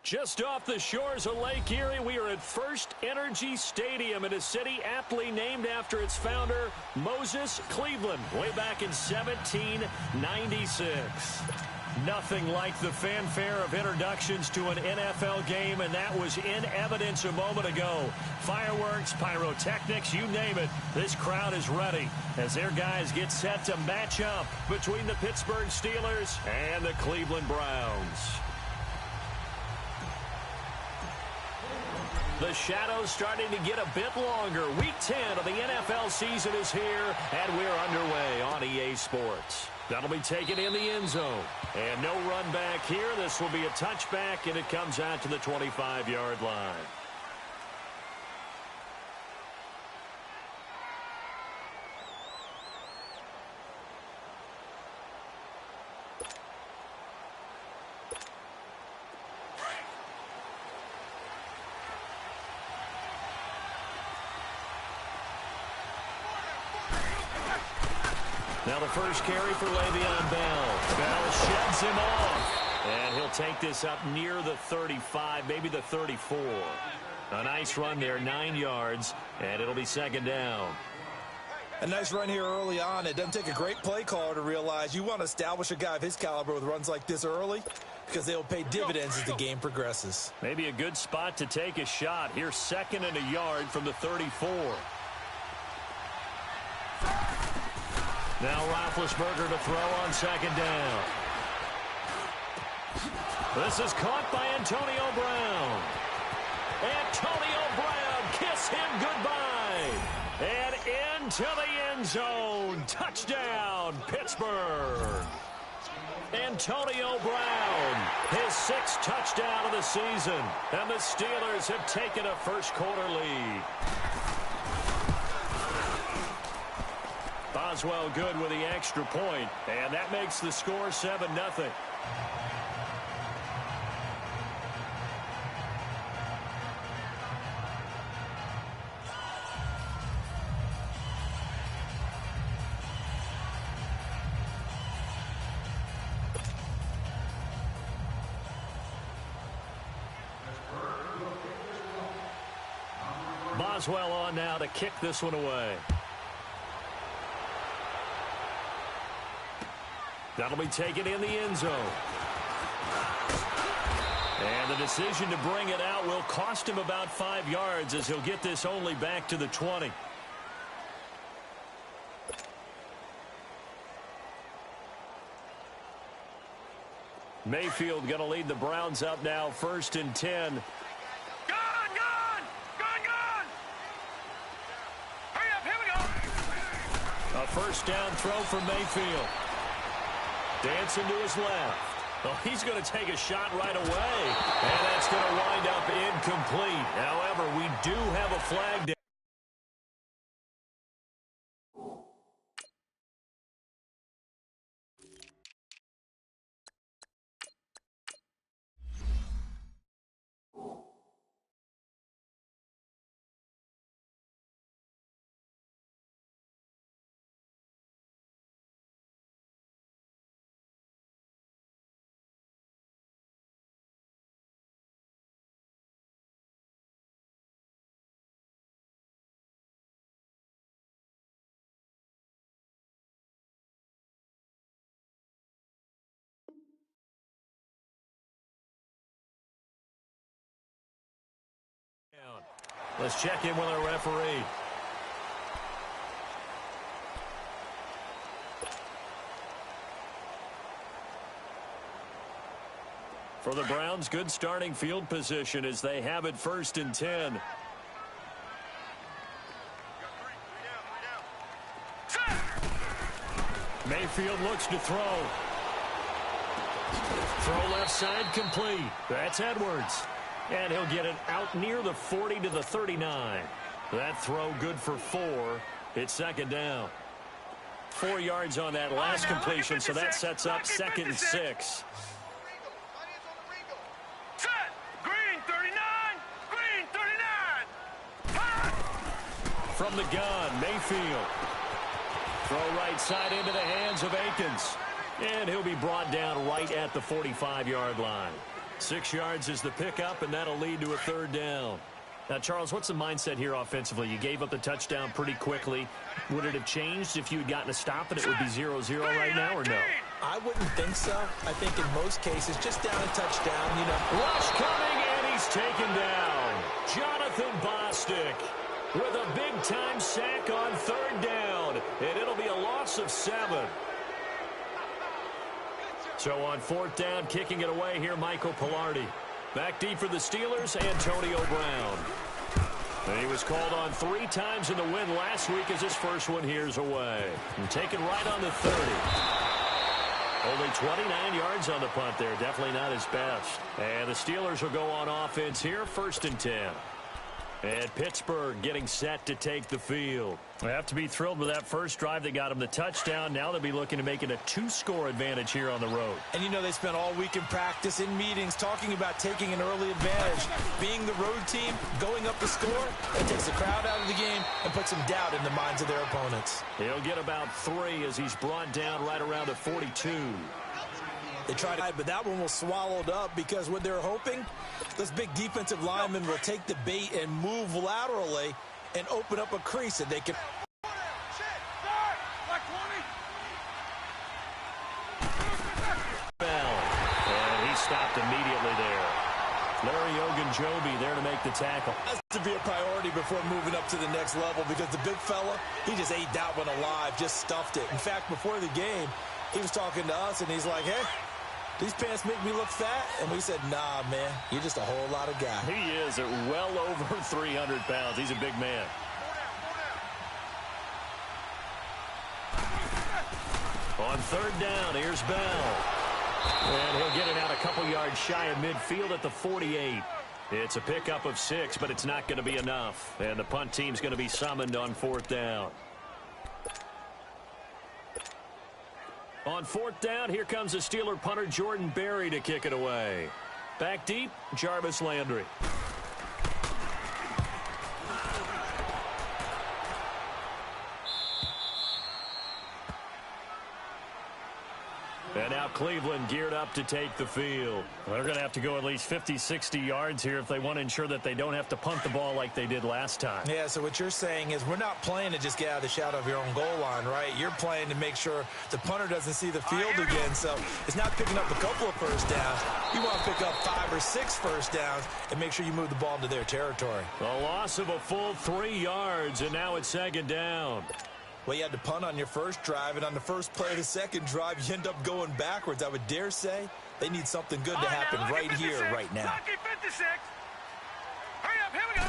Just off the shores of Lake Erie, we are at First Energy Stadium in a city aptly named after its founder, Moses Cleveland, way back in 1796. Nothing like the fanfare of introductions to an NFL game, and that was in evidence a moment ago. Fireworks, pyrotechnics, you name it. This crowd is ready as their guys get set to match up between the Pittsburgh Steelers and the Cleveland Browns. The shadow's starting to get a bit longer. Week 10 of the NFL season is here, and we're underway on EA Sports. That'll be taken in the end zone. And no run back here. This will be a touchback, and it comes out to the 25-yard line. Now the first carry for Le'Veon Bell. Bell sheds him off. And he'll take this up near the 35, maybe the 34. A nice run there, 9 yards, and it'll be second down. A nice run here early on. It doesn't take a great play caller to realize you want to establish a guy of his caliber with runs like this early because they'll pay dividends as the game progresses. Maybe a good spot to take a shot. Here's second and a yard from the 34. Now Roethlisberger to throw on second down. This is caught by Antonio Brown. Antonio Brown, kiss him goodbye. And into the end zone. Touchdown, Pittsburgh. Antonio Brown, his 6th touchdown of the season. And the Steelers have taken a first-quarter lead. Boswell good with the extra point, and that makes the score 7-0. Boswell on now to kick this one away. That'll be taken in the end zone. And the decision to bring it out will cost him about 5 yards as he'll get this only back to the 20. Mayfield going to lead the Browns up now, 1st and 10. Hurry up, here we go. A first down throw from Mayfield. Dancing to his left. Well, he's going to take a shot right away. And that's going to wind up incomplete. However, we do have a flag down. Let's check in with our referee. For the Browns, good starting field position as they have it 1st and 10. Mayfield looks to throw. Throw left side complete. That's Edwards. And he'll get it out near the 40 to the 39. That throw good for 4. It's second down. 4 yards on that last completion, so that sets up 2nd and 6. Set. Green 39. Green 39. From the gun, Mayfield. Throw right side into the hands of Akins. And he'll be brought down right at the 45-yard line. 6 yards is the pickup, and that'll lead to a 3rd down. Now, Charles, what's the mindset here offensively? You gave up the touchdown pretty quickly. Would it have changed if you had gotten a stop and it would be 0-0 right now, or no? I wouldn't think so. I think in most cases, just down a touchdown, you know. Rush coming, and he's taken down. Jonathan Bostic with a big-time sack on 3rd down, and it'll be a loss of 7. So on 4th down, kicking it away here, Michael Pilardi. Back deep for the Steelers, Antonio Brown. And he was called on 3 times in the win last week as his first one here's away. And taken right on the 30. Only 29 yards on the punt there. Definitely not his best. And the Steelers will go on offense here, 1st and 10. And Pittsburgh getting set to take the field. They have to be thrilled with that first drive that got them the touchdown. Now they'll be looking to make it a 2-score advantage here on the road. And you know they spent all week in practice, in meetings, talking about taking an early advantage. Being the road team, going up the score, that takes the crowd out of the game and puts some doubt in the minds of their opponents. He'll get about 3 as he's brought down right around the 42. They tried to, but that one was swallowed up because what they're hoping, this big defensive lineman will take the bait and move laterally and open up a crease that they can. And he stopped immediately there. Larry Ogunjobi there to make the tackle. Has to be a priority before moving up to the next level because the big fella, he just ate that one alive, just stuffed it. In fact, before the game, he was talking to us and he's like, hey, these pants make me look fat? And we said, nah, man, you're just a whole lot of guy. He is at well over 300 pounds. He's a big man. On 3rd down, here's Bell. And he'll get it out a couple yards shy of midfield at the 48. It's a pickup of 6, but it's not going to be enough. And the punt team's going to be summoned on 4th down. On 4th down, here comes the Steeler punter Jordan Berry to kick it away. Back deep, Jarvis Landry. And now Cleveland geared up to take the field. They're going to have to go at least 50, 60 yards here if they want to ensure that they don't have to punt the ball like they did last time. Yeah, so what you're saying is we're not playing to just get out of the shadow of your own goal line, right? You're playing to make sure the punter doesn't see the field again. So it's not picking up a couple of first downs. You want to pick up 5 or 6 first downs and make sure you move the ball into their territory. A loss of a full 3 yards, and now it's 2nd down. Well, you had to punt on your first drive, and on the first play of the second drive, you end up going backwards. I would dare say they need something good to happen right here, right now. Lucky 56. Hurry up, here we go.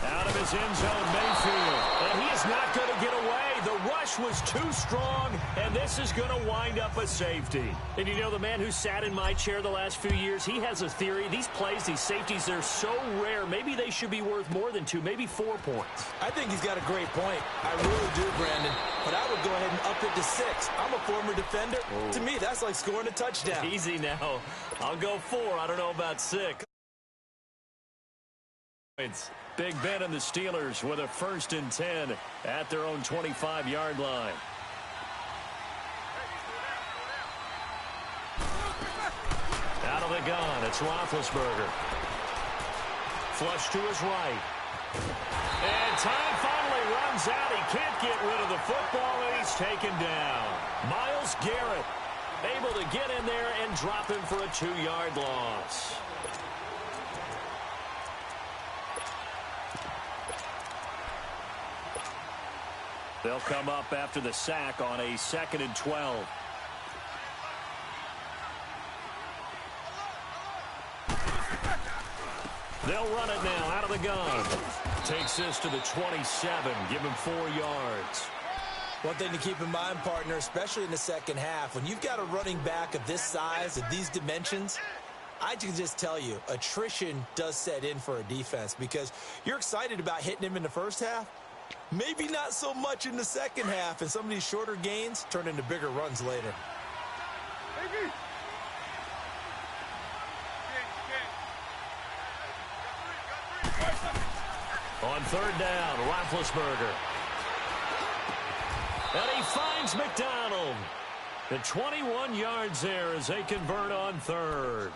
Out of his end zone, Mayfield. And he is not going to get away. The rush was too strong, and this is going to wind up a safety. And you know, the man who sat in my chair the last few years, he has a theory. These plays, these safeties, they're so rare. Maybe they should be worth more than 2, maybe 4 points. I think he's got a great point. I really do, Brandon. But I would go ahead and up it to 6. I'm a former defender. To me, that's like scoring a touchdown. Easy now. I'll go 4. I don't know about 6. Big Ben and the Steelers with a 1st and 10 at their own 25-yard line. Out of the gun, it's Roethlisberger. Flush to his right. And time finally runs out. He can't get rid of the football, and he's taken down. Myles Garrett able to get in there and drop him for a 2-yard loss. They'll come up after the sack on a 2nd and 12. They'll run it now out of the gun. Takes this to the 27. Give him 4 yards. One thing to keep in mind, partner, especially in the second half, when you've got a running back of this size, of these dimensions, I can just tell you, attrition does set in for a defense because you're excited about hitting him in the first half. Maybe not so much in the second half, and some of these shorter gains turn into bigger runs later. On 3rd down, Roethlisberger. And he finds McDonald. The 21 yards there as they convert on 3rd.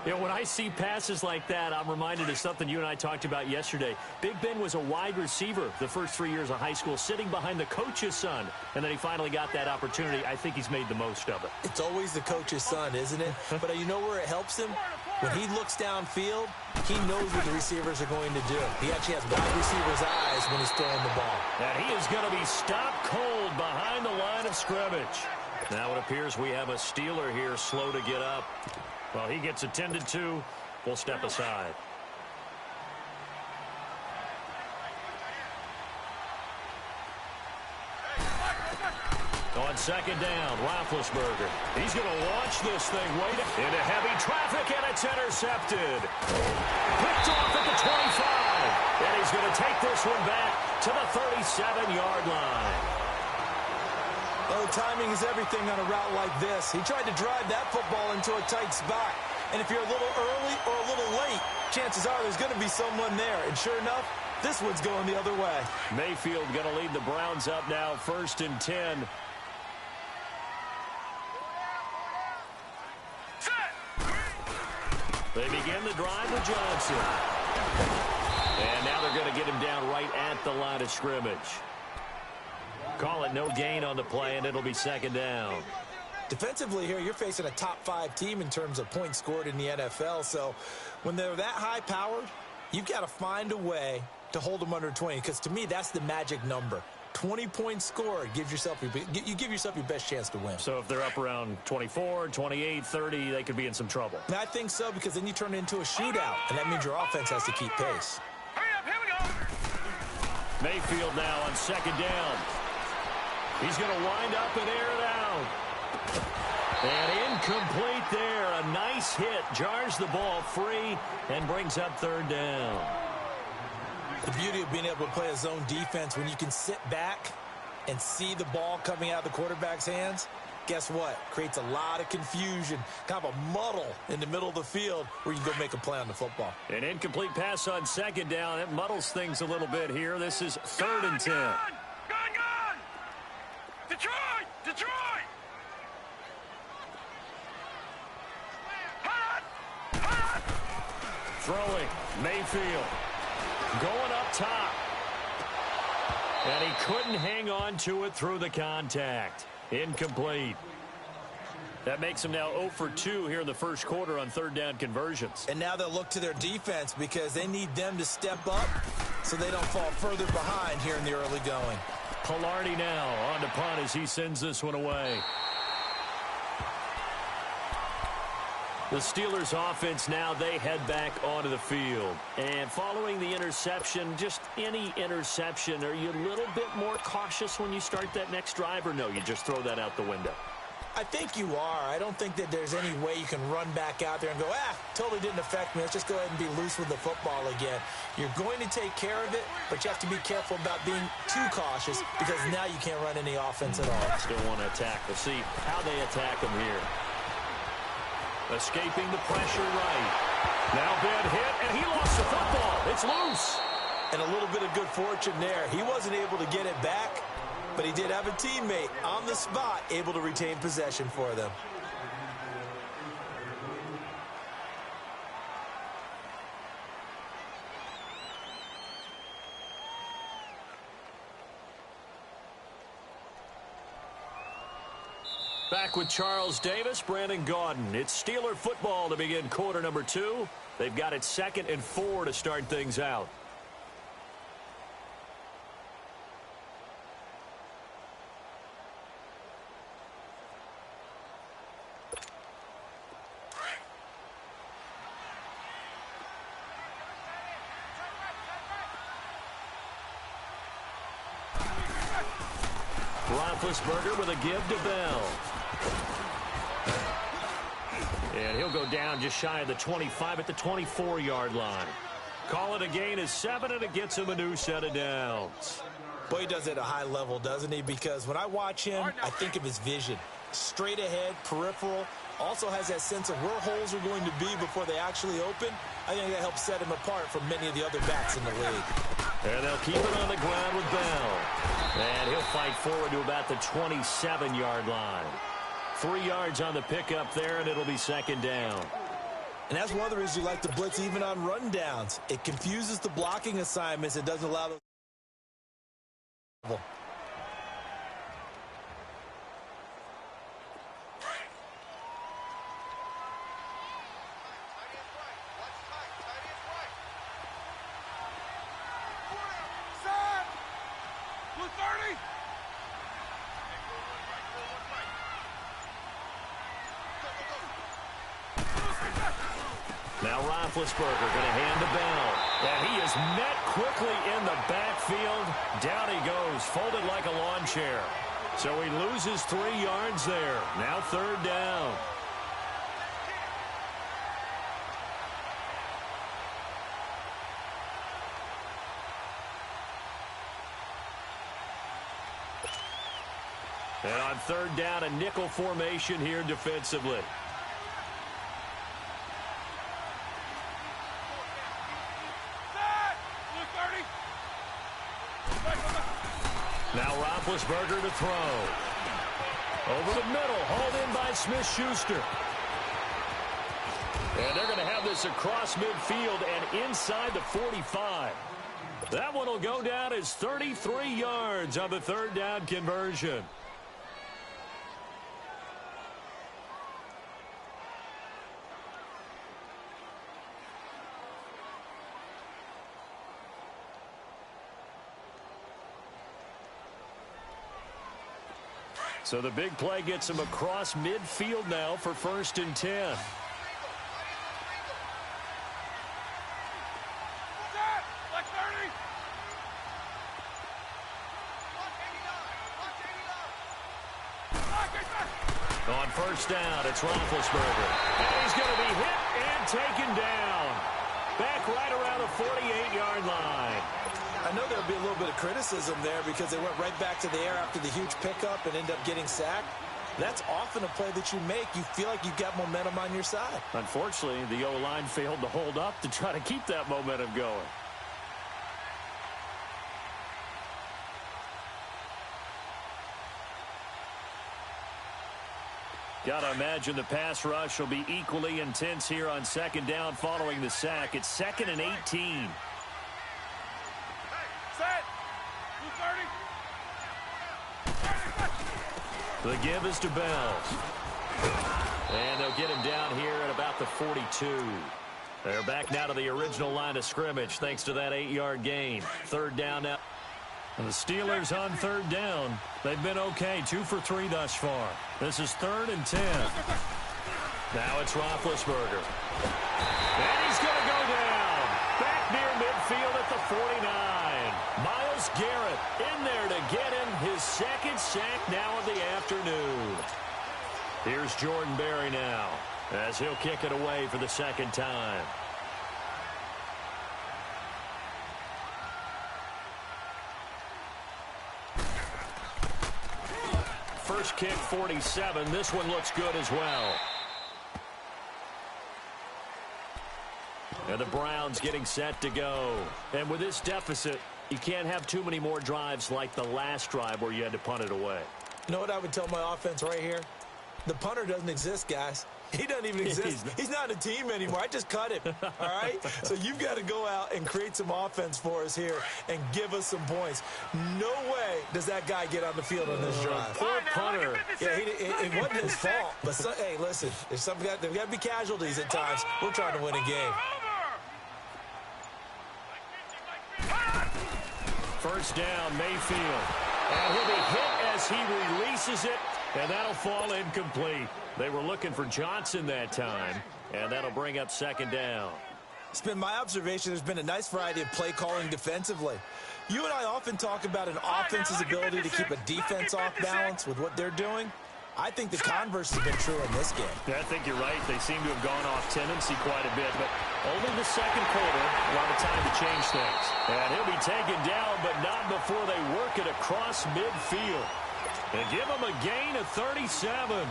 You know, when I see passes like that, I'm reminded of something you and I talked about yesterday. Big Ben was a wide receiver the first 3 years of high school, sitting behind the coach's son, and then he finally got that opportunity. I think he's made the most of it. It's always the coach's son, isn't it? But you know where it helps him? When he looks downfield, he knows what the receivers are going to do. He actually has wide receivers' eyes when he's throwing the ball. And he is going to be stopped cold behind the line of scrimmage. Now it appears we have a Steeler here slow to get up. Well, he gets attended to. We'll step aside. On second down, Roethlisberger. He's going to launch this thing way into heavy traffic, and it's intercepted. Picked off at the 25. And he's going to take this one back to the 37-yard line. Oh, timing is everything on a route like this. He tried to drive that football into a tight spot. And if you're a little early or a little late, chances are there's going to be someone there. And sure enough, this one's going the other way. Mayfield going to lead the Browns up now, 1st and 10. They begin the drive with Johnson. And now they're going to get him down right at the line of scrimmage. Call it no gain on the play, and it'll be second down. Defensively here, you're facing a top-5 team in terms of points scored in the NFL. So when they're that high-powered, you've got to find a way to hold them under 20. Because to me, that's the magic number. 20 points scored gives yourself you give yourself your best chance to win. So if they're up around 24, 28, 30, they could be in some trouble. And I think so, because then you turn it into a shootout, and that means your offense has to keep pace. Hurry up, here we go. Mayfield now on second down. He's going to wind up and air it out. And incomplete there. A nice hit. Jars the ball free and brings up third down. The beauty of being able to play a zone defense, when you can sit back and see the ball coming out of the quarterback's hands, guess what? Creates a lot of confusion, kind of a muddle in the middle of the field where you can go make a play on the football. An incomplete pass on second down. It muddles things a little bit here. This is 3rd and 10. Gone! Detroit! Hot! Throwing. Mayfield. Going up top. And he couldn't hang on to it through the contact. Incomplete. That makes him now 0 for 2 here in the first quarter on third down conversions. And now they'll look to their defense because they need them to step up so they don't fall further behind here in the early going. Pilardi now on to punt as he sends this one away. The Steelers offense now, they head back onto the field. And following the interception, just any interception, are you a little bit more cautious when you start that next drive, or no, you just throw that out the window? I think you are. I don't think that there's any way you can run back out there and go, totally didn't affect me. Let's just go ahead and be loose with the football again. You're going to take care of it, but you have to be careful about being too cautious because now you can't run any offense at all. Still want to attack. We'll see how they attack them here. Escaping the pressure right. Now Ben hit, and he lost the football. It's loose. And a little bit of good fortune there. He wasn't able to get it back, but he did have a teammate on the spot able to retain possession for them. Back with Charles Davis, Brandon Gaudin. It's Steeler football to begin quarter number 2. They've got it 2nd and 4 to start things out. Roethlisberger with a give to Bell. And he'll go down just shy of the 25 at the 24-yard line. Call it a gain of 7, and it gets him a new set of downs. Boy, he does it at a high level, doesn't he? Because when I watch him, I think of his vision. Straight ahead, peripheral. Also has that sense of where holes are going to be before they actually open. I think that helps set him apart from many of the other backs in the league. And they'll keep it on the ground with Bell. And he'll fight forward to about the 27-yard line. 3 yards on the pickup there, and it'll be second down. And that's one of the reasons you like to blitz even on rundowns. It confuses the blocking assignments. It doesn't allow those. Now Roethlisberger going to hand the bell. And he is met quickly in the backfield. Down he goes, folded like a lawn chair. So he loses 3 yards there. Now 3rd down. And on 3rd down, a nickel formation here defensively. Now Roethlisberger to throw. Over the middle, hauled in by Smith-Schuster. And they're going to have this across midfield and inside the 45. That one will go down as 33 yards on the 3rd down conversion. So the big play gets him across midfield now for 1st and 10. On 1st down, it's Roethlisberger. And he's going to be hit and taken down. Back right around the 48-yard line. I know there'll be a little bit of criticism there because they went right back to the air after the huge pickup and end up getting sacked. That's often a play that you make. You feel like you've got momentum on your side. Unfortunately, the O-line failed to hold up to try to keep that momentum going. Got to imagine the pass rush will be equally intense here on 2nd down following the sack. It's 2nd and 18. The give is to Bell. And they'll get him down here at about the 42. They're back now to the original line of scrimmage thanks to that 8-yard gain. 3rd down now. And the Steelers on 3rd down. They've been okay, 2 for 3 thus far. This is 3rd and 10. Now it's Roethlisberger. And he's going to go down. Back near midfield at the 49. Myles Garrett in there to get him his 2nd sack now of the afternoon. Here's Jordan Berry now as he'll kick it away for the 2nd time. First kick, 47. This one looks good as well. And the Browns getting set to go. And with this deficit, you can't have too many more drives like the last drive where you had to punt it away. You know what I would tell my offense right here? The punter doesn't exist, guys. He doesn't even exist. He's not a team anymore. I just cut him, all right? So you've got to go out and create some offense for us here and give us some points. No way does that guy get on the field on this drive. Poor punter. Yeah, it wasn't his fault. But, hey, listen, there's got to be casualties at times. We're trying to win a game. 1st down, Mayfield. And he'll be hit as he releases it, and that'll fall incomplete. They were looking for Johnson that time, and that'll bring up 2nd down. It's been my observation there's been a nice variety of play calling defensively. You and I often talk about an offense's ability to keep a defense off balance with what they're doing. I think the converse has been true in this game. Yeah, I think you're right. They seem to have gone off tendency quite a bit, but only the 2nd quarter, a lot of time to change things. And he'll be taken down, but not before they work it across midfield. And give him a gain of 37.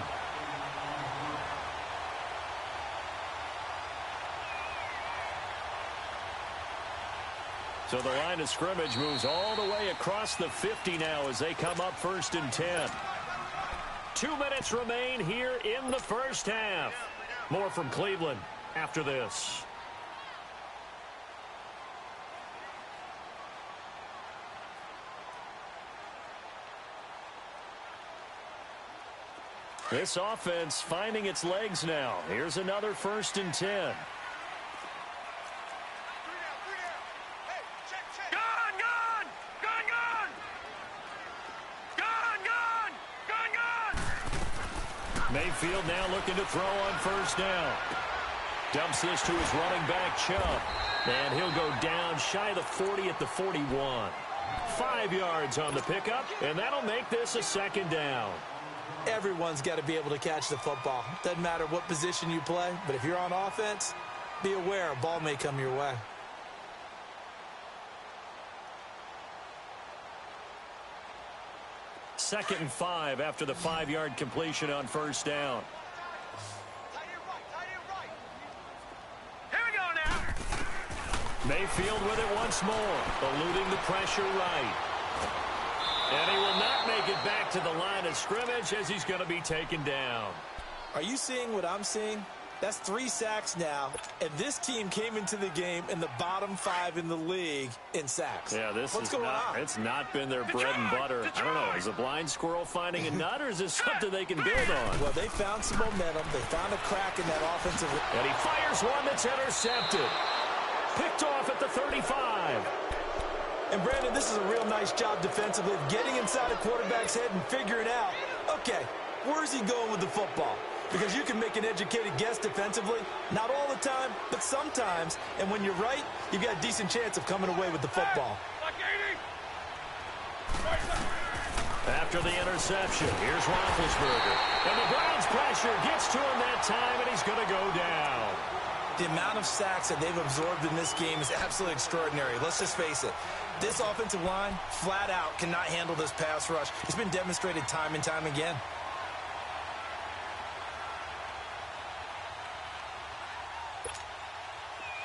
So the line of scrimmage moves all the way across the 50 now as they come up 1st and 10. 2 minutes remain here in the 1st half. More from Cleveland after this. This offense finding its legs now. Here's another 1st and 10. Mayfield now looking to throw on 1st down. Dumps this to his running back, Chubb. And he'll go down shy of the 40 at the 41. 5 yards on the pickup, and that'll make this a 2nd down. Everyone's got to be able to catch the football. Doesn't matter what position you play, but if you're on offense, be aware a ball may come your way. Second and 5 after the 5-yard completion on 1st down. Here we go now. Mayfield with it once more, eluding the pressure right. And he will not make it back to the line of scrimmage as he's going to be taken down. Are you seeing what I'm seeing? That's 3 sacks now, and this team came into the game in the bottom 5 in the league in sacks. Yeah, What's going on? It's not been their bread and butter. I don't know, is a blind squirrel finding a nut, or is this something they can build on? Well, they found some momentum. They found a crack in that offensive. And he fires one that's intercepted. Picked off at the 35. And, Brandon, this is a real nice job defensively of getting inside a quarterback's head and figuring out, okay, where's he going with the football? Because you can make an educated guess defensively, not all the time, but sometimes. And when you're right, you've got a decent chance of coming away with the football. After the interception, here's Roethlisberger. And the Browns' pressure gets to him that time, and he's going to go down. The amount of sacks that they've absorbed in this game is absolutely extraordinary. Let's just face it. This offensive line, flat out, cannot handle this pass rush. It's been demonstrated time and time again.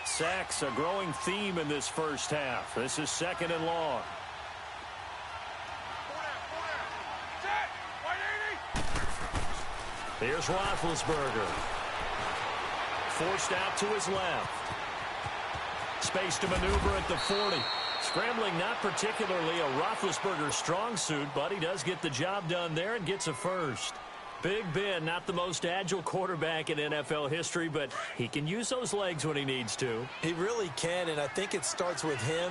Sacks, a growing theme in this 1st half. This is 2nd and long. Here's Roethlisberger. Forced out to his left. Space to maneuver at the 40. Scrambling not particularly a Roethlisberger strong suit, but he does get the job done there and gets a 1st. Big Ben, not the most agile quarterback in NFL history, but he can use those legs when he needs to. He really can, and I think it starts with him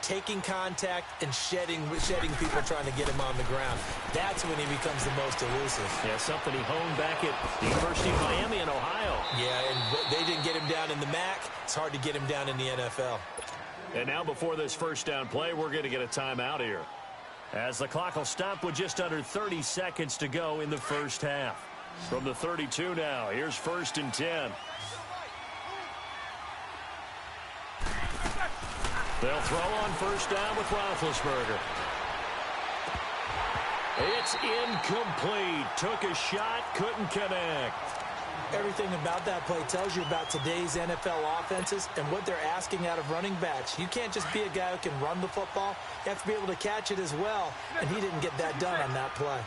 taking contact and shedding people trying to get him on the ground. That's when he becomes the most elusive. Yeah, something he honed back at the University of Miami in Ohio. Yeah, and they didn't get him down in the MAC. It's hard to get him down in the NFL. And now before this 1st down play, we're going to get a timeout here, as the clock will stop with just under 30 seconds to go in the 1st half. From the 32 now, here's 1st and 10. They'll throw on 1st down with Roethlisberger. It's incomplete. Took a shot, couldn't connect. Everything about that play tells you about today's NFL offenses and what they're asking out of running backs. You can't just be a guy who can run the football. You have to be able to catch it as well, and he didn't get that done on that play.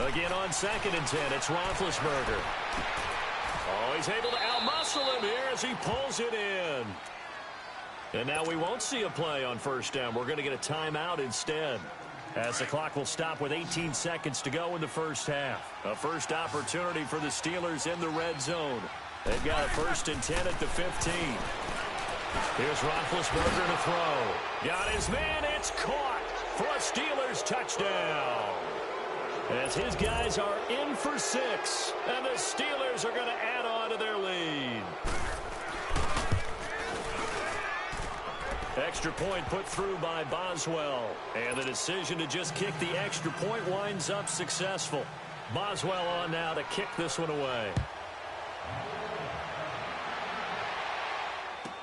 Again on 2nd and 10, it's Roethlisberger. Oh, he's able to outmuscle him here as he pulls it in. And now we won't see a play on 1st down. We're going to get a timeout instead, as the clock will stop with 18 seconds to go in the 1st half. A 1st opportunity for the Steelers in the red zone. They've got a 1st and 10 at the 15. Here's Roethlisberger to throw. Got his man. It's caught for a Steelers touchdown, as his guys are in for 6, and the Steelers are going to add on to their lead. Extra point put through by Boswell, and the decision to just kick the extra point winds up successful. Boswell on now to kick this one away.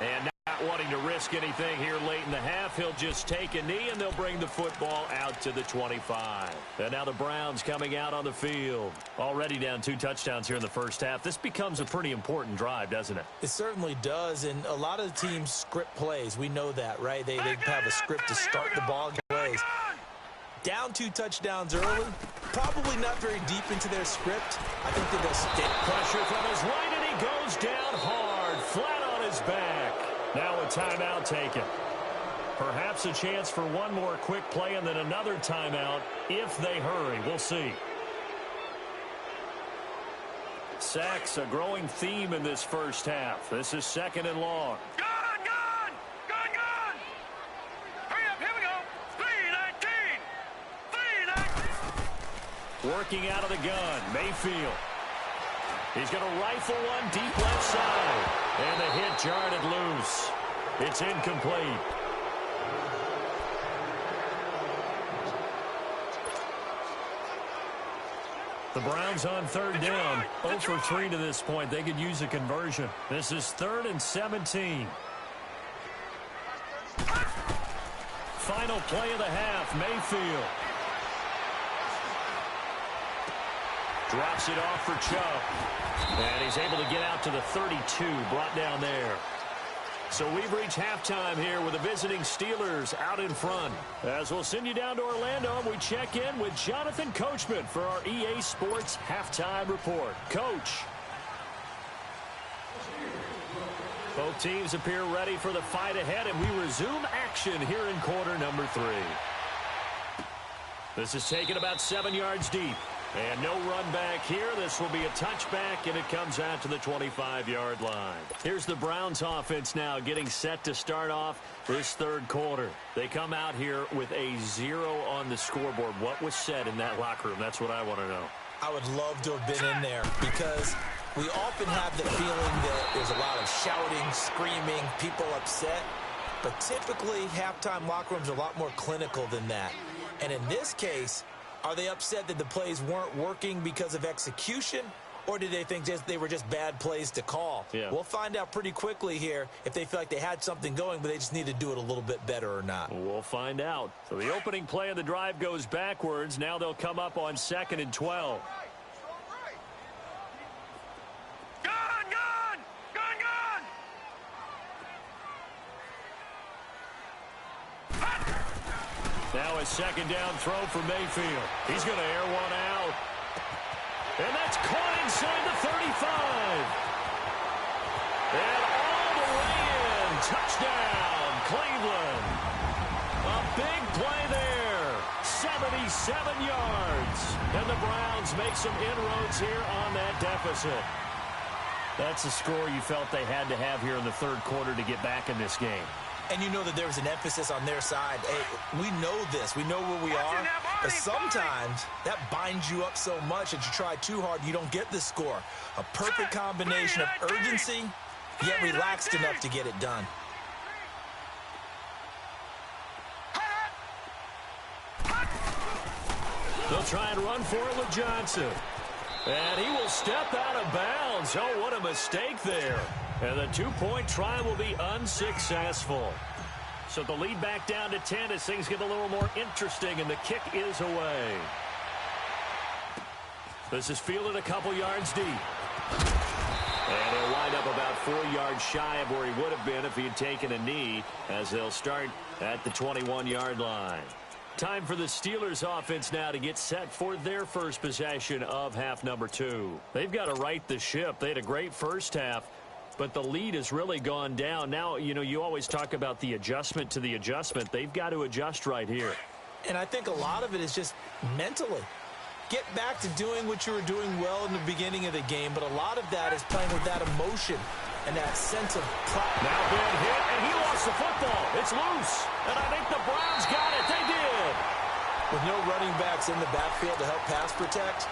And not wanting to risk anything here late in the half, he'll just take a knee, and they'll bring the football out to the 25. And now the Browns coming out on the field. Already down 2 touchdowns here in the 1st half. This becomes a pretty important drive, doesn't it? It certainly does, and a lot of the teams script plays. We know that, right? They have a script to start the ball plays. Down 2 touchdowns early, probably not very deep into their script. I think that they'll stay. Pressure from his right, and he goes down hard, flat on his back. Now a timeout taken. Perhaps a chance for one more quick play and then another timeout if they hurry. We'll see. Sacks, a growing theme in this first half. This is 2nd and long. Gone! Hurry up, here we go. 3-19. Working out of the gun, Mayfield. He's going to rifle one deep left side. And the hit jarred it loose. It's incomplete. The Browns on 3rd down. 0 for 3 to this point. They could use a conversion. This is 3rd and 17. Final play of the half, Mayfield. Drops it off for Chubb. And he's able to get out to the 32, brought down there. So we've reached halftime here with the visiting Steelers out in front. As we'll send you down to Orlando, and we check in with Jonathan Coachman for our EA Sports Halftime Report. Coach. Both teams appear ready for the fight ahead, and we resume action here in quarter number 3. This is taken about 7 yards deep. And no run back here. This will be a touchback, and it comes out to the 25-yard line. Here's the Browns offense now getting set to start off this 3rd quarter. They come out here with a 0 on the scoreboard. What was said in that locker room? That's what I want to know. I would love to have been in there because we often have the feeling that there's a lot of shouting, screaming, people upset. But typically, halftime locker rooms are a lot more clinical than that. And in this case, are they upset that the plays weren't working because of execution, or did they think they were just bad plays to call? Yeah. We'll find out pretty quickly here if they feel like they had something going, but they just need to do it a little bit better or not. We'll find out. So the opening play of the drive goes backwards. Now they'll come up on 2nd and 12. Now a 2nd down throw for Mayfield. He's going to air one out. And that's caught inside the 35. And all the way in. Touchdown, Cleveland. A big play there. 77 yards. And the Browns make some inroads here on that deficit. That's a score you felt they had to have here in the 3rd quarter to get back in this game. And you know that there was an emphasis on their side. Hey, we know this. We know where we are. But sometimes that binds you up so much that you try too hard, you don't get the score. A perfect combination of urgency, yet relaxed enough to get it done. They'll try and run for it with Johnson. And he will step out of bounds. Oh, what a mistake there. And the 2-point try will be unsuccessful. So the lead back down to 10 as things get a little more interesting, and the kick is away. This is fielded a couple yards deep. And he'll wind up about 4 yards shy of where he would have been if he had taken a knee, as they'll start at the 21-yard line. Time for the Steelers offense now to get set for their first possession of half number 2. They've got to right the ship. They had a great first half, but the lead has really gone down. Now, you know, you always talk about the adjustment to the adjustment. They've got to adjust right here. And I think a lot of it is just mentally. Get back to doing what you were doing well in the beginning of the game, but a lot of that is playing with that emotion and that sense of pride. Now big hit, and he lost the football. It's loose, and I think the Browns got it. They did. With no running backs in the backfield to help pass protect,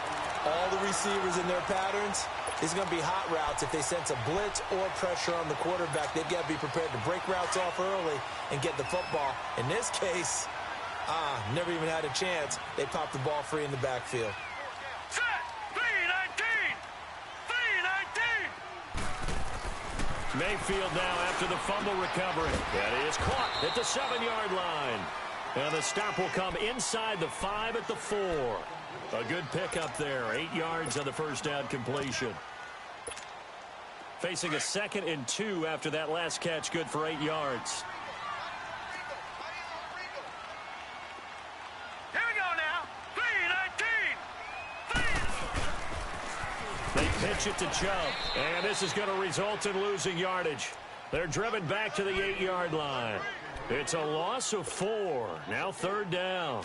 all the receivers in their patterns, it's going to be hot routes. If they sense a blitz or pressure on the quarterback, they've got to be prepared to break routes off early and get the football. In this case, never even had a chance. They popped the ball free in the backfield. Set! 3-19! 3-19! Mayfield now after the fumble recovery. That is caught at the 7-yard line. And the stop will come inside the 5 at the 4. A good pickup there. 8 yards on the first down completion. Facing a 2nd and 2 after that last catch, good for 8 yards. Here we go now. 3-19! They pitch it to Chubb. And this is going to result in losing yardage. They're driven back to the 8-yard line. It's a loss of 4. Now 3rd down.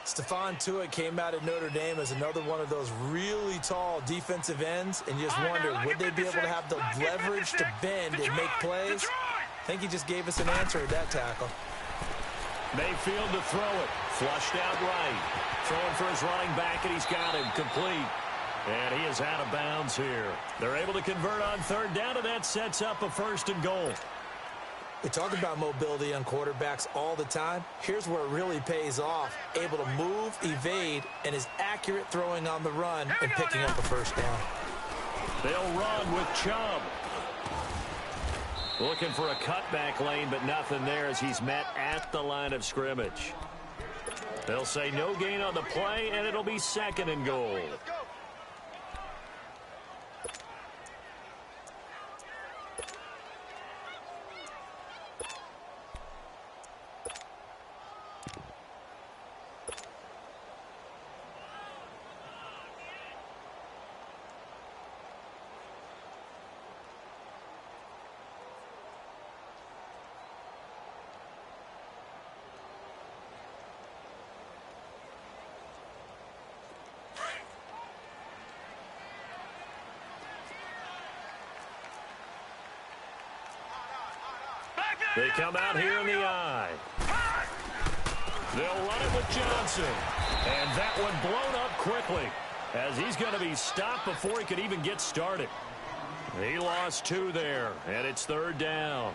Stephon Tuitt came out of Notre Dame as another one of those really tall defensive ends, and you just wondered, would they be able to have the leverage to bend and make plays? I think he just gave us an answer at that tackle. Mayfield to throw it. Flushed out right. Throwing for his running back, and he's got him complete. And he is out of bounds here. They're able to convert on 3rd down, and that sets up a 1st and goal. We talk about mobility on quarterbacks all the time. Here's where it really pays off. Able to move, evade, and is accurate throwing on the run and picking up a 1st down. They'll run with Chubb. Looking for a cutback lane, but nothing there as he's met at the line of scrimmage. They'll say no gain on the play, and it'll be 2nd and goal. They come out here in the eye. They'll run it with Johnson. And that one blown up quickly as he's going to be stopped before he could even get started. He lost 2 there, and it's 3rd down.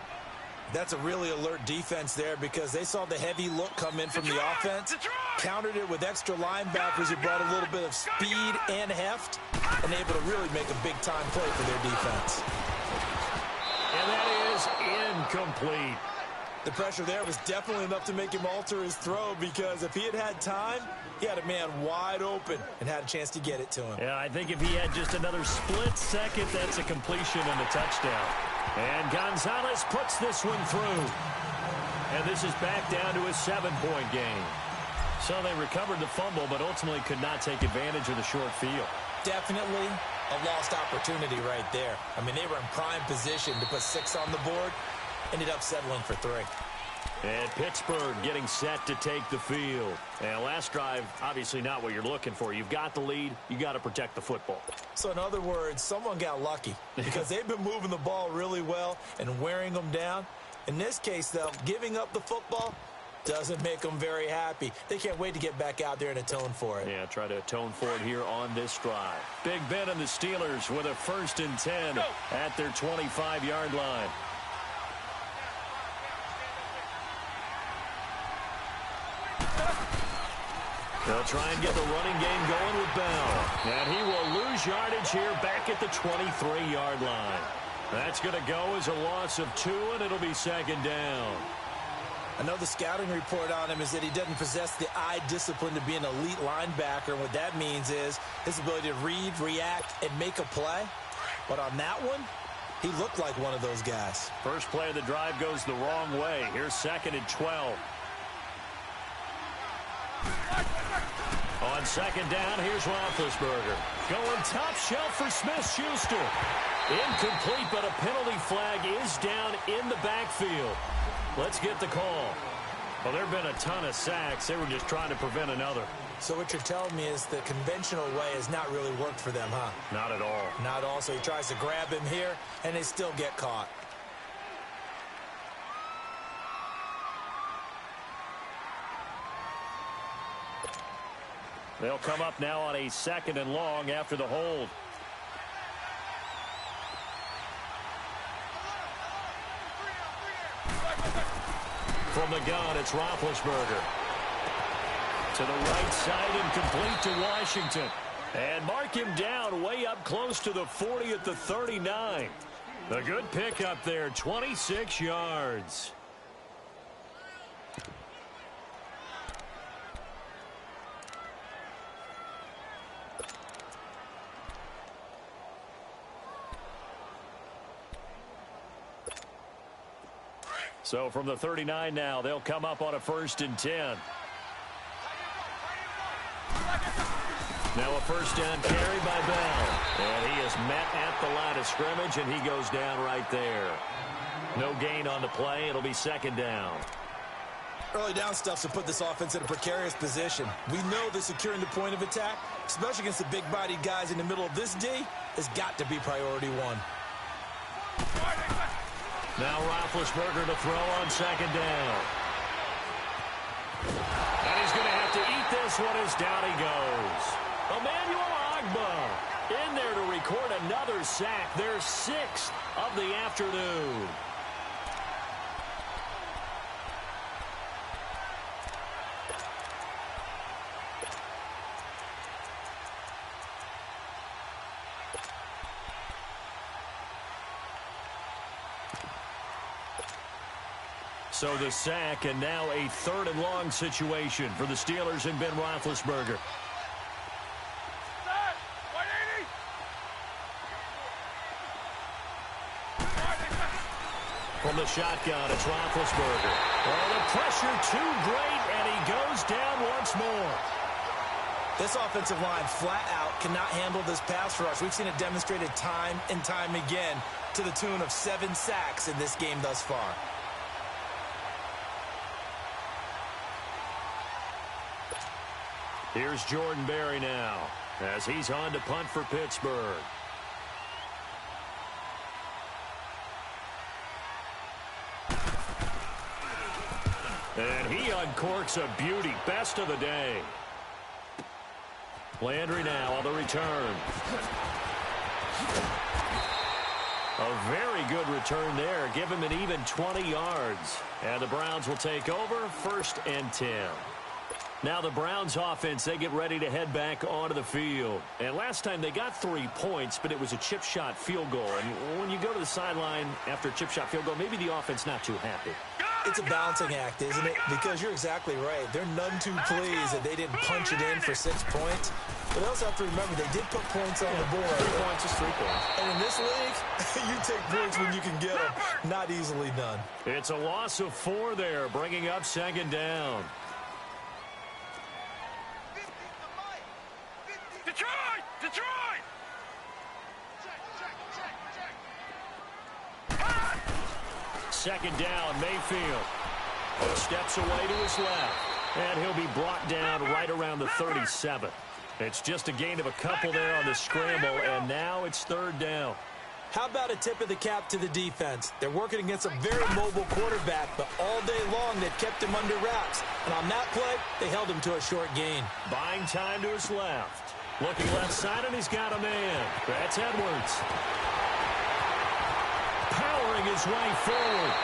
That's a really alert defense there because they saw the heavy look come in from the offense, countered it with extra linebackers who brought a little bit of speed and heft, and able to really make a big-time play for their defense. And that is incomplete. The pressure there was definitely enough to make him alter his throw because if he had had time, he had a man wide open and had a chance to get it to him. Yeah, I think if he had just another split second, that's a completion and a touchdown. And Gonzalez puts this one through. And this is back down to a 7-point game. So they recovered the fumble, but ultimately could not take advantage of the short field. Definitely a lost opportunity right there. I mean, they were in prime position to put 6 on the board. Ended up settling for 3. And Pittsburgh getting set to take the field. And last drive, obviously not what you're looking for. You've got the lead. You got to protect the football. So in other words, someone got lucky because they've been moving the ball really well and wearing them down. In this case, though, giving up the football doesn't make them very happy. They can't wait to get back out there and atone for it. Yeah, try to atone for it here on this drive. Big Ben and the Steelers with a 1st and 10 at their 25-yard line. They'll try and get the running game going with Bell. And he will lose yardage here back at the 23-yard line. That's going to go as a loss of 2, and it'll be 2nd down. I know the scouting report on him is that he doesn't possess the eye discipline to be an elite linebacker. And what that means is his ability to read, react, and make a play. But on that one, he looked like one of those guys. First play of the drive goes the wrong way. Here's 2nd and 12. On 2nd down, here's Roethlisberger. Going top shelf for Smith-Schuster. Incomplete, but a penalty flag is down in the backfield. Let's get the call. Well, there have been a ton of sacks. They were just trying to prevent another. So what you're telling me is the conventional way has not really worked for them, huh? Not at all. Not at all. So he tries to grab him here, and they still get caught. They'll come up now on a 2nd and long after the hold. From the gun, it's Roethlisberger. To the right side and complete to Washington. And mark him down way up close to the 40 at the 39. A good pickup there, 26 yards. So from the 39 now, they'll come up on a 1st and 10. Now a first down carry by Bell. And he is met at the line of scrimmage, and he goes down right there. No gain on the play. It'll be second down. Early down stuff to put this offense in a precarious position. We know that securing the point of attack, especially against the big-bodied guys in the middle of this D, has got to be priority one. Now Roethlisberger to throw on second down. And he's going to have to eat this one as down he goes. Emmanuel Ogbah in there to record another sack. Their 6th of the afternoon. So the sack, and now a 3rd and long situation for the Steelers and Ben Roethlisberger. From the shotgun, it's Roethlisberger. Oh, the pressure too great, and he goes down once more. This offensive line flat out cannot handle this pass rush. We've seen it demonstrated time and time again to the tune of 7 sacks in this game thus far. Here's Jordan Berry now as he's on to punt for Pittsburgh. And he uncorks a beauty. Best of the day. Landry now on the return. A very good return there. Give him an even 20 yards. And the Browns will take over 1st and 10. Now the Browns offense, they get ready to head back onto the field. And last time they got 3 points, but it was a chip shot field goal. And when you go to the sideline after a chip shot field goal, maybe the offense not too happy. It's a balancing act, isn't it? Because you're exactly right. They're none too pleased that they didn't punch it in for 6 points. But they also have to remember they did put points on the board. 3 points is 3 points. And in this league, you take points when you can get them. Not easily done. It's a loss of 4 there, bringing up second down. Detroit! Detroit! Second down, Mayfield. Steps away to his left. And he'll be brought down right around the 37. It's just a gain of a couple there on the scramble, and now it's 3rd down. How about a tip of the cap to the defense? They're working against a very mobile quarterback, but all day long they've kept him under wraps. And on that play, they held him to a short gain. Buying time to his left. Looking left side, and he's got a man. That's Edwards. Powering his way forward.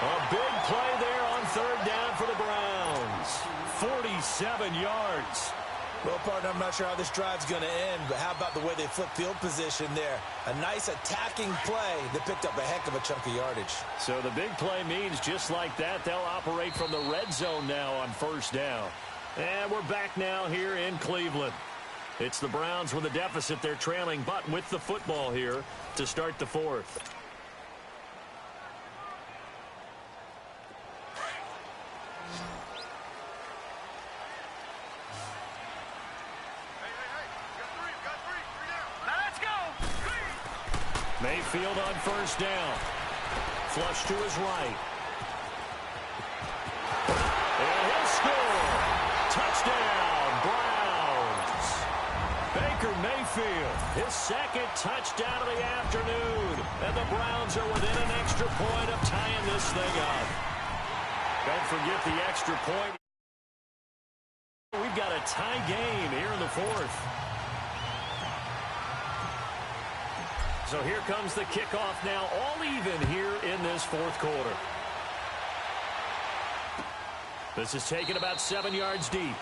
A big play there on 3rd down for the Browns. 47 yards. Well, partner, I'm not sure how this drive's going to end, but how about the way they flip field position there? A nice attacking play that picked up a heck of a chunk of yardage. So the big play means just like that, they'll operate from the red zone now on 1st down. And we're back now here in Cleveland. It's the Browns with a deficit. They're trailing, but with the football here to start the 4th. Mayfield on 1st down. Flush to his right. And he'll score. Touchdown, Browns. Baker Mayfield, his 2nd touchdown of the afternoon. And the Browns are within an extra point of tying this thing up. Don't forget the extra point. We've got a tie game here in the 4th. So here comes the kickoff now, all even here in this 4th quarter. This is taken about 7 yards deep.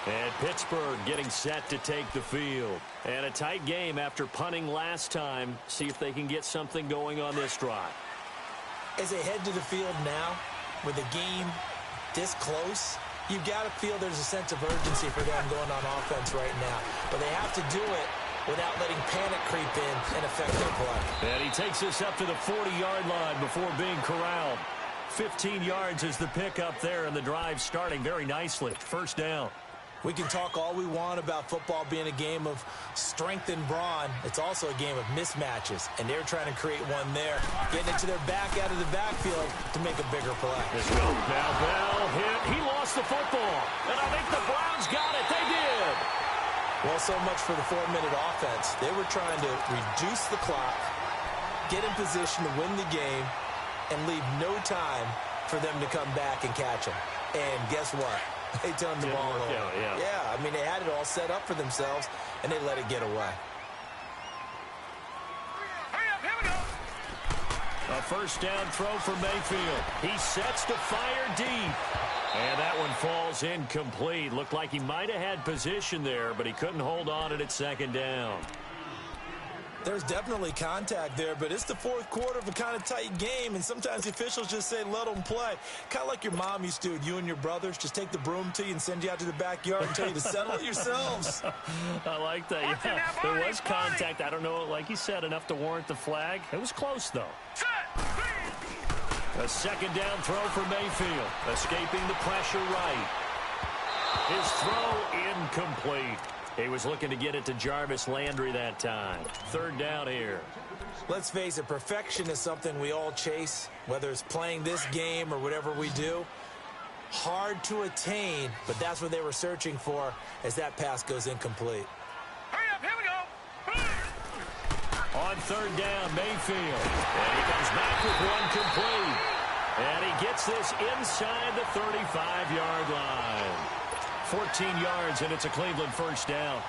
And Pittsburgh getting set to take the field. And a tight game after punting last time. See if they can get something going on this drive. As they head to the field now, with the game this close, you've got to feel there's a sense of urgency for them going on offense right now. But they have to do it without letting panic creep in and affect their play. And he takes us up to the 40-yard line before being corralled. 15 yards is the pickup there, and the drive starting very nicely. 1st down. We can talk all we want about football being a game of strength and brawn. It's also a game of mismatches, and they're trying to create one there, getting it to their back out of the backfield to make a bigger play. Let's go. Now Bell hit. He lost the football, and I think the Browns got it. They did. Well, so much for the 4-minute offense. They were trying to reduce the clock, get in position to win the game, and leave no time for them to come back and catch them. And guess what? They turned the ball over. Yeah, I mean, they had it all set up for themselves, and they let it get away. Hurry up, here we go. A first down throw for Mayfield. He sets to fire deep. And that one falls incomplete. Looked like he might have had position there, but he couldn't hold on at second down. There's definitely contact there, but it's the fourth quarter of a kind of tight game, and sometimes the officials just say, let them play. Kind of like your mom used to, you and your brothers, just take the broom to you and send you out to the backyard and tell you to settle it yourselves. I like that. Yeah, there was contact. I don't know, like you said, enough to warrant the flag. It was close, though. A second down throw for Mayfield, escaping the pressure right. His throw incomplete. He was looking to get it to Jarvis Landry that time. Third down here. Let's face it, perfection is something we all chase, whether it's playing this game or whatever we do. Hard to attain, but that's what they were searching for as that pass goes incomplete. Hurry up, here we go. On third down, Mayfield. And he comes back with one complete. And he gets this inside the 35-yard line. 14 yards, and it's a Cleveland first down.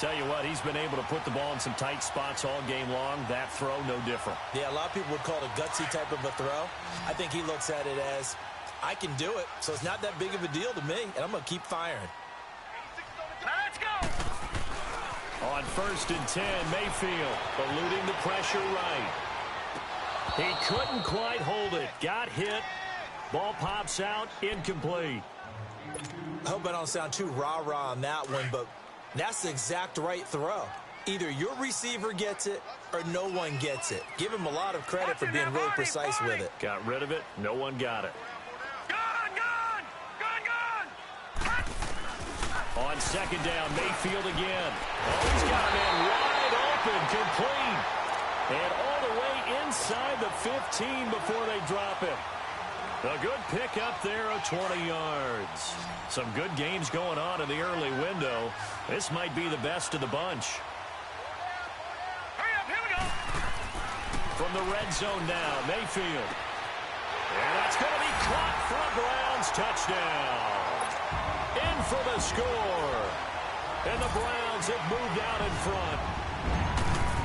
Tell you what, he's been able to put the ball in some tight spots all game long. That throw, no different. Yeah, a lot of people would call it a gutsy type of a throw. I think he looks at it as, I can do it, so it's not that big of a deal to me, and I'm going to keep firing. Now let's go. On first and 10, Mayfield eluding the pressure right. He couldn't quite hold it. Got hit. Ball pops out, incomplete. I hope I don't sound too rah-rah on that one, but that's the exact right throw. Either your receiver gets it or no one gets it. Give him a lot of credit for being really precise with it. Got rid of it. No one got it. Gone. On second down, Mayfield again. Oh, he's got a man wide open, complete. And all the way inside the 15 before they drop him. A good pickup there of 20 yards. Some good games going on in the early window. This might be the best of the bunch. Hurry up, here we go. From the red zone now, Mayfield. And that's going to be caught for a Browns touchdown. In for the score. And the Browns have moved out in front.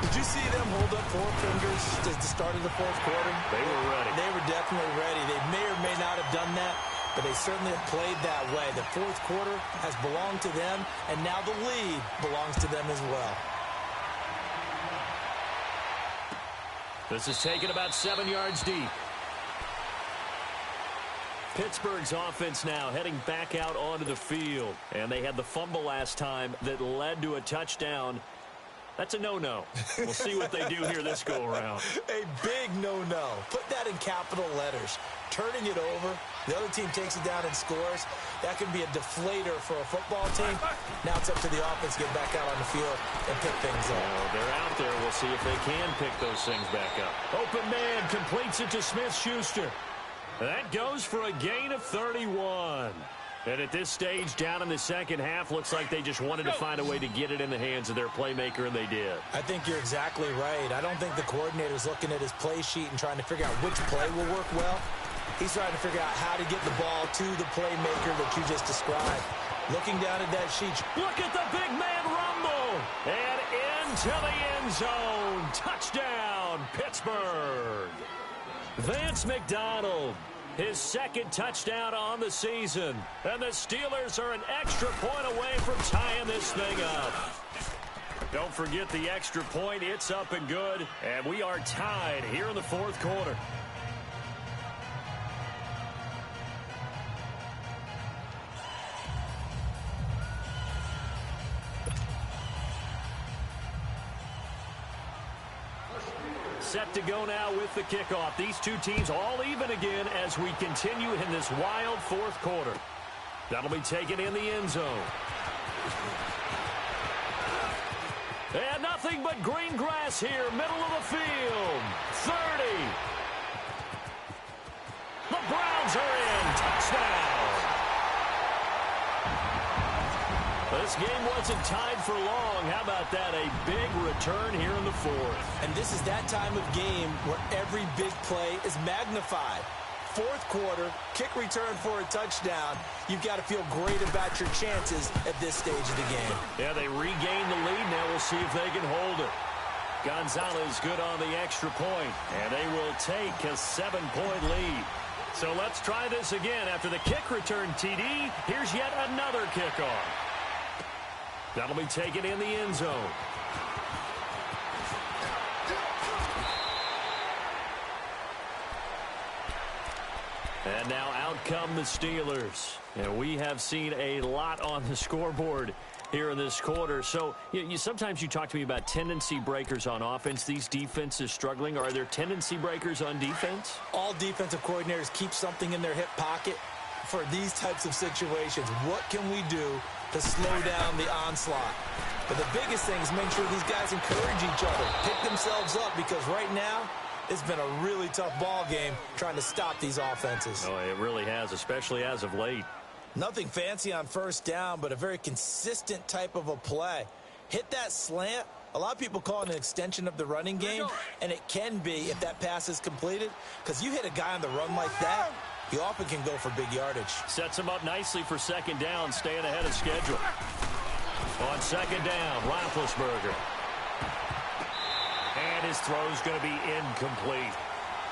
Did you see them hold up four fingers at the start of the fourth quarter? They were ready. They were definitely ready. They may or may not have done that, but they certainly have played that way. The fourth quarter has belonged to them, and now the lead belongs to them as well. This is taken about 7 yards deep. Pittsburgh's offense now heading back out onto the field. And they had the fumble last time that led to a touchdown. That's a no-no. We'll see what they do here this go-around. A big no-no. Put that in capital letters. Turning it over, the other team takes it down and scores. That can be a deflator for a football team. Now it's up to the offense to get back out on the field and pick things up. Well, they're out there. We'll see if they can pick those things back up. Open man completes it to Smith-Schuster. That goes for a gain of 31. And at this stage, down in the second half, looks like they just wanted to find a way to get it in the hands of their playmaker, and they did. I think you're exactly right. I don't think the coordinator's looking at his play sheet and trying to figure out which play will work well. He's trying to figure out how to get the ball to the playmaker that you just described. Looking down at that sheet. Look at the big man rumble. And into the end zone. Touchdown, Pittsburgh. Vance McDonald. His second touchdown on the season. And the Steelers are an extra point away from tying this thing up. Don't forget the extra point. It's up and good. And we are tied here in the fourth quarter. Set to go now with the kickoff. These two teams all even again as we continue in this wild fourth quarter. That'll be taken in the end zone. And nothing but green grass here, middle of the field. 30. The Browns are in. Touchdown. This game wasn't tied for long. How about that? A big return here in the fourth. And this is that time of game where every big play is magnified. Fourth quarter, kick return for a touchdown. You've got to feel great about your chances at this stage of the game. Yeah, they regain the lead. Now we'll see if they can hold it. Gonzalez good on the extra point, and they will take a 7-point lead. So let's try this again. After the kick return, TD, here's yet another kickoff. That'll be taken in the end zone. And now out come the Steelers. And we have seen a lot on the scoreboard here in this quarter. So sometimes you talk to me about tendency breakers on offense. These defenses struggling. Are there tendency breakers on defense? All defensive coordinators keep something in their hip pocket for these types of situations. What can we do to slow down the onslaught? But the biggest thing is make sure these guys encourage each other, pick themselves up, because right now it's been a really tough ball game trying to stop these offenses. Oh, it really has, especially as of late. Nothing fancy on first down, but a very consistent type of a play. Hit that slant. A lot of people call it an extension of the running game, and it can be if that pass is completed, because you hit a guy on the run like that, you often can go for big yardage. Sets him up nicely for second down, staying ahead of schedule. On second down, Roethlisberger. And his throw's going to be incomplete.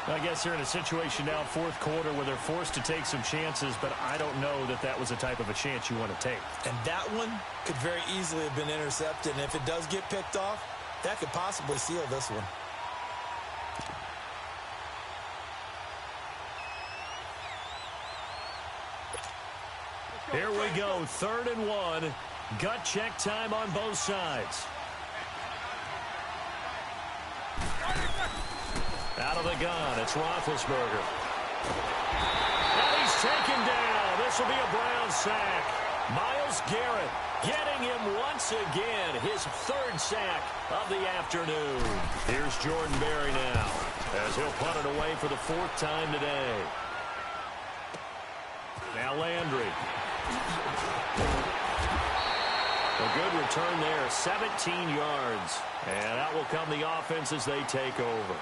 I guess they're in a situation now, fourth quarter, where they're forced to take some chances, but I don't know that that was the type of a chance you want to take. And that one could very easily have been intercepted, and if it does get picked off, that could possibly seal this one. Here we go, 3rd and 1. Gut check time on both sides. Out of the gun, it's Roethlisberger. And he's taken down. This will be a Brown sack. Myles Garrett getting him once again, his 3rd sack of the afternoon. Here's Jordan Berry now, as he'll punt it away for the 4th time today. Now Landry. A good return there, 17 yards. And out will come the offense as they take over.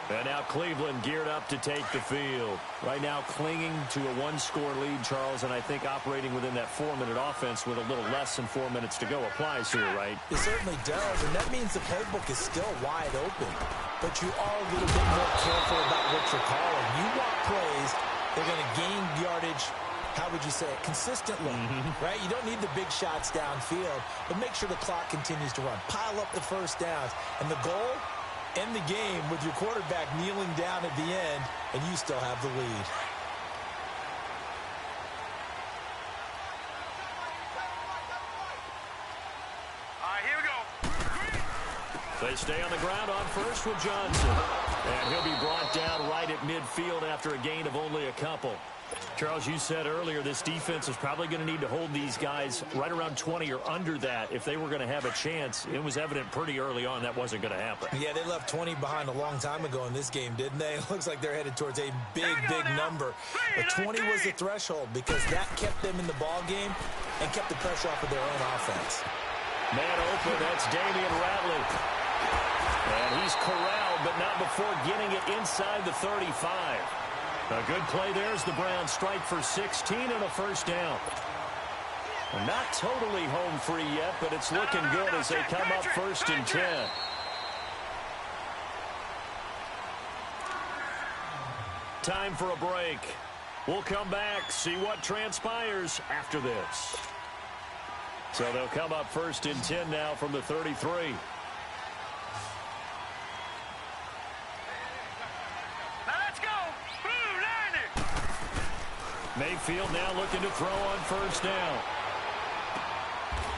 And now Cleveland geared up to take the field. Right now clinging to a 1-score lead, Charles, and I think operating within that 4-minute offense with a little less than 4 minutes to go applies here, right? It certainly does, and that means the playbook is still wide open. But you are a little bit more careful about what you're calling. You want plays, they're going to gain yardage, how would you say it, consistently, right? You don't need the big shots downfield, but make sure the clock continues to run. Pile up the first downs, and the goal, end the game with your quarterback kneeling down at the end, and you still have the lead. Here we go. They stay on the ground on first with Johnson. And he'll be brought down right at midfield after a gain of only a couple. Charles, you said earlier this defense is probably going to need to hold these guys right around 20 or under that if they were going to have a chance. It was evident pretty early on that wasn't going to happen. Yeah, they left 20 behind a long time ago in this game, didn't they? It looks like they're headed towards a big number. But 20 was the threshold because that kept them in the ball game and kept the pressure off of their own offense. Man open, that's Damian Ratley. And he's corralled, but not before getting it inside the 35. A good play there as the Browns strike for 16 and a first down. Not totally home free yet, but it's looking good as they come up 1st and 10. Time for a break. We'll come back, see what transpires after this. So they'll come up 1st and 10 now from the 33. Mayfield now looking to throw on 1st down.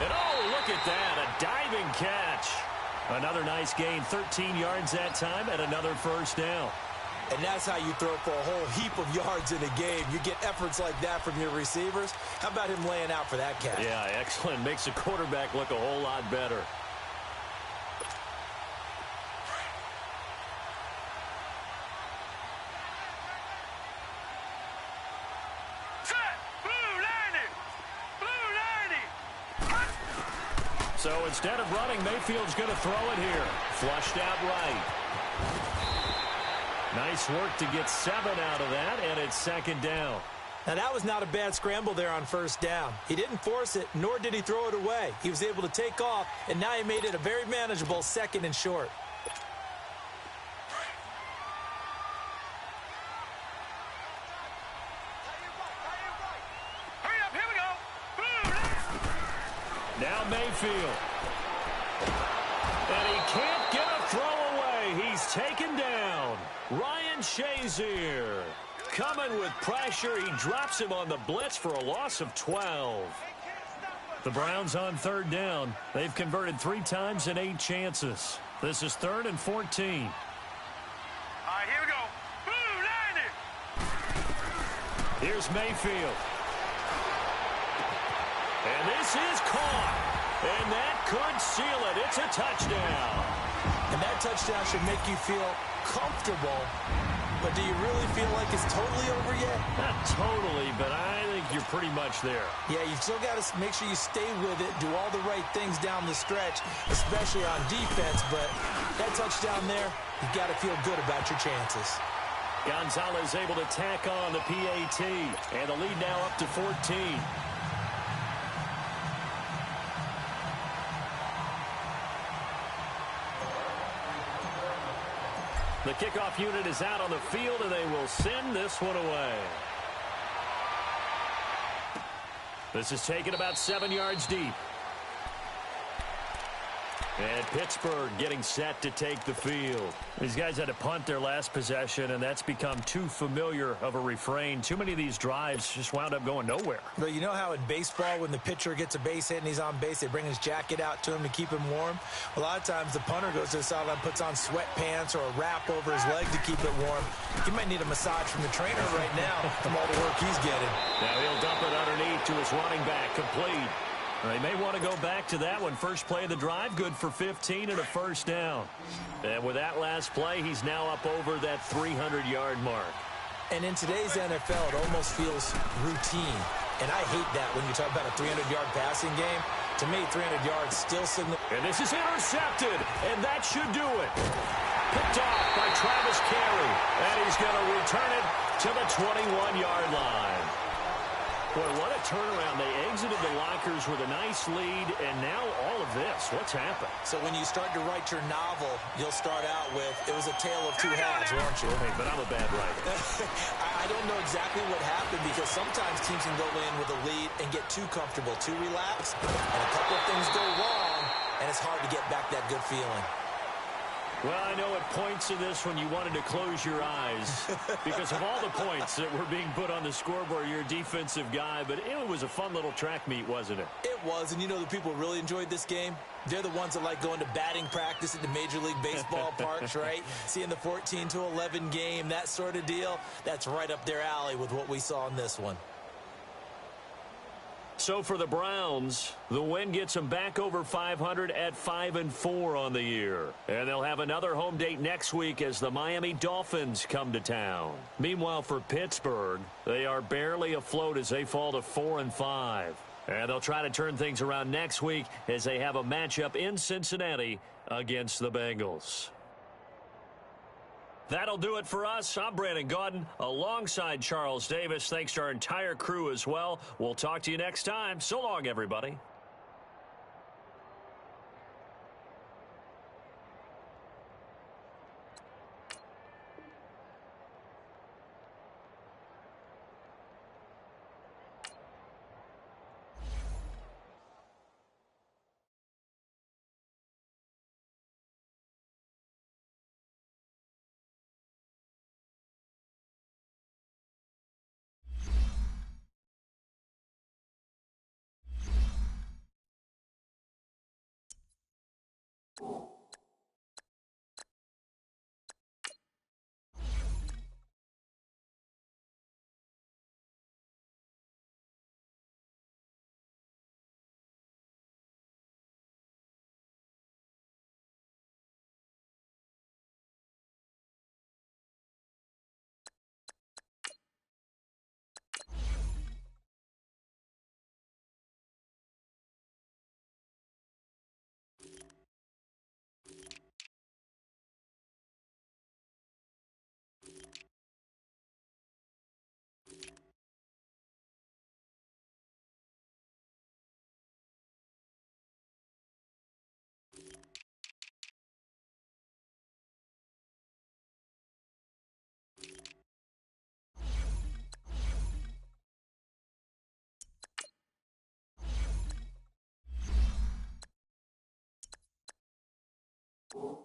And oh, look at that, a diving catch. Another nice gain, 13 yards that time, and another 1st down. And that's how you throw for a whole heap of yards in a game. You get efforts like that from your receivers. How about him laying out for that catch? Yeah, excellent. Makes the quarterback look a whole lot better. So instead of running, Mayfield's going to throw it here. Flushed out right. Nice work to get 7 out of that, and it's second down. Now, that was not a bad scramble there on first down. He didn't force it, nor did he throw it away. He was able to take off, and now he made it a very manageable 2nd and short. Hurry up, here we go. Now Mayfield. And he can't get a throw away. He's taken down. Ryan Shazier coming with pressure. He drops him on the blitz for a loss of 12. The Browns on 3rd down. They've converted 3 times in 8 chances. This is 3rd and 14. All right, here we go. Here's Mayfield. And this is caught. And that could seal it. It's a touchdown. And that touchdown should make you feel comfortable. But do you really feel like it's totally over yet? Not totally, but I think you're pretty much there. Yeah, you still got to make sure you stay with it, do all the right things down the stretch, especially on defense. But that touchdown there, you got to feel good about your chances. Gonzalez able to tack on the PAT. And the lead now up to 14. The kickoff unit is out on the field, and they will send this one away. This is taken about 7 yards deep. And Pittsburgh getting set to take the field. These guys had to punt their last possession, and that's become too familiar of a refrain. Too many of these drives just wound up going nowhere. But you know how in baseball, when the pitcher gets a base hit and he's on base, they bring his jacket out to him to keep him warm? A lot of times the punter goes to the sideline, puts on sweatpants or a wrap over his leg to keep it warm. He might need a massage from the trainer right now from all the work he's getting. Now he'll dump it underneath to his running back, complete. They may want to go back to that one. First play of the drive, good for 15 and a first down. And with that last play, he's now up over that 300-yard mark. And in today's NFL, it almost feels routine. And I hate that when you talk about a 300-yard passing game. To me, 300 yards still signal. And this is intercepted, and that should do it. Picked off by Travis Carey. And he's going to return it to the 21-yard line. Boy, what a turnaround. They exited the lockers with a nice lead, and now all of this. What's happened? So when you start to write your novel, you'll start out with, it was a tale of two halves, won't you? Hey, but I'm a bad writer. I don't know exactly what happened because sometimes teams can go in with a lead and get too comfortable, too relaxed, and a couple of things go wrong, and it's hard to get back that good feeling. Well, I know at points in this when you wanted to close your eyes because of all the points that were being put on the scoreboard. You're a defensive guy, but it was a fun little track meet, wasn't it? It was, and you know the people who really enjoyed this game? They're the ones that like going to batting practice at the Major League Baseball parks, right? Seeing the 14-11 game, that sort of deal. That's right up their alley with what we saw in this one. So for the Browns, the win gets them back over 500 at 5-4 on the year. And they'll have another home date next week as the Miami Dolphins come to town. Meanwhile, for Pittsburgh, they are barely afloat as they fall to 4-5. And they'll try to turn things around next week as they have a matchup in Cincinnati against the Bengals. That'll do it for us. I'm Brandon Gaudin alongside Charles Davis. Thanks to our entire crew as well. We'll talk to you next time. So long, everybody. You